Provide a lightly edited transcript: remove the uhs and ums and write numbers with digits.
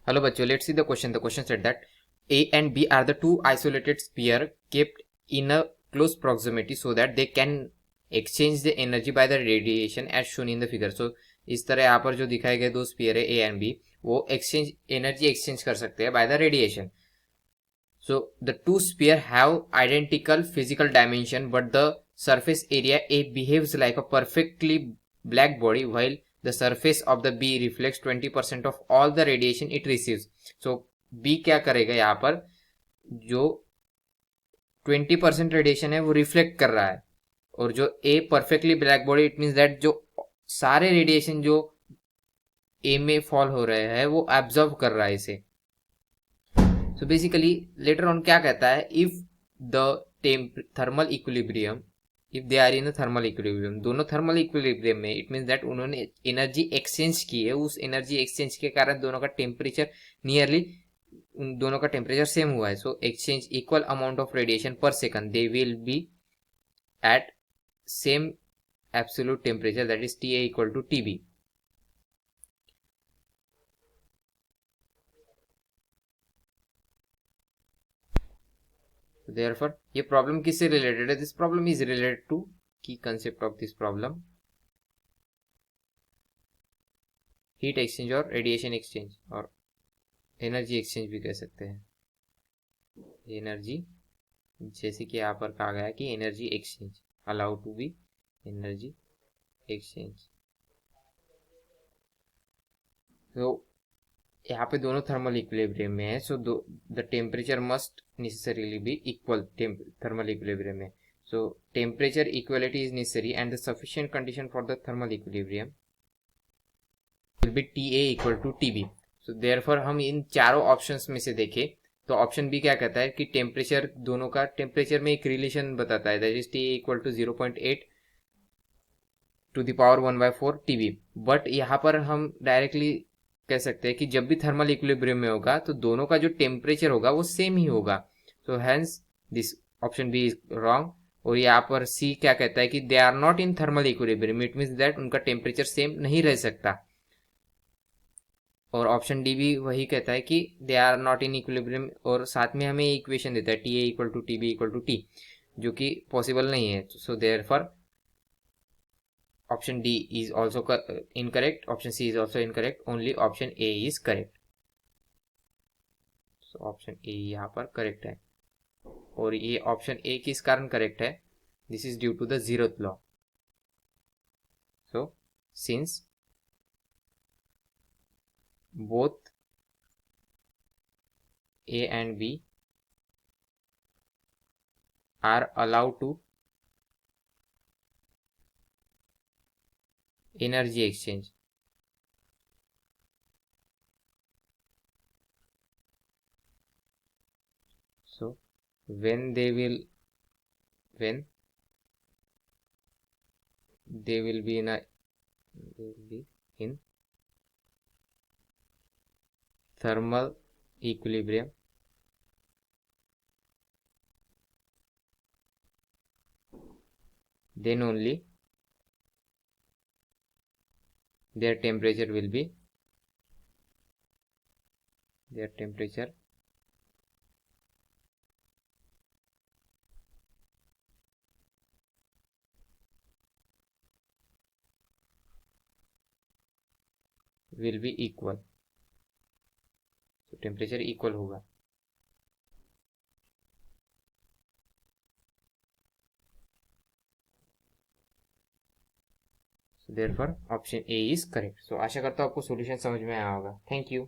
Hello bachcho, let's see the question. The question said that A and B are the two isolated sphere kept in a close proximity so that they can exchange the energy by the radiation as shown in the figure. So इस तरह यहाँ पर जो दिखाए गए दो spear है A and B वो एक्सचेंज एनर्जी एक्सचेंज कर सकते हैं by the radiation. So the two sphere have identical physical dimension but the surface area A behaves like a perfectly black body while the surface of the B reflects 20% of all the radiation it receives. So B क्या करेगा यहाँ पर जो 20% radiation है वो reflect कर रहा है और जो A perfectly black body it means that जो सारे रेडिएशन जो A में फॉल हो रहे हैं वो एब्जॉर्व कर रहा है इसे. सो बेसिकली लेटर ऑन क्या कहता है if the thermal equilibrium if they are in thermal equilibrium दोनों थर्मल इक्विलिब्रियम में इट मीन्स दैट उन्होंने एनर्जी एक्सचेंज की है उस एनर्जी एक्सचेंज के कारण दोनों का टेम्परेचर नियरली उन दोनों का टेम्परेचर सेम हुआ है. So exchange equal amount of radiation पर second they will be at same absolute temperature that is TA equal to TB. Therefore ये प्रॉब्लम किससे रिलेटेड है. This problem is related to key concept of this problem heat exchange और radiation exchange और energy exchange भी कह सकते हैं. Energy जैसे कि यहाँ पर कहा गया कि energy exchange allow to be energy exchange. तो यहाँ पे दोनों थर्मल इक्विलिब्रियम में है. So the temperature must necessarily be equal thermal equilibrium में. So temperature equality is necessary and the sufficient condition for the thermal equilibrium will be TA equal to TB. So therefore हम इन चारों options में से देखें तो option B क्या कहता है कि टेम्परेचर दोनों का टेम्परेचर में एक रिलेशन बताता है that is TA equal to 0.8 to the power 1/4 TB. But यहाँ पर हम डायरेक्टली कह सकते हैं कि जब भी थर्मल इक्विलिब्रियम में होगा तो दोनों का जो टेम्परेचर होगा वो सेम ही होगा. So hence this option B is wrong. और यहाँ पर सी क्या कहता है कि they are not in thermal equilibrium it means that उनका टेम्परेचर सेम नहीं रह सकता. और ऑप्शन डी भी वही कहता है कि they are not in equilibrium और साथ में हमें इक्वेशन देता है TA equal to TB equal to T जो कि पॉसिबल नहीं है. So therefore option D is also incorrect. Option C is also incorrect. Only option A is correct. So option A यहाँ पर correct है. और ये option A किस कारण correct है? This is due to the zeroth law. So since both A and B are allowed to energy exchange, so when they will be in thermal equilibrium, then only their temperature will be equal. So temperature equal होगा. So therefore option A is correct. So आशा करता हूँ आपको solution समझ में आया होगा. Thank you.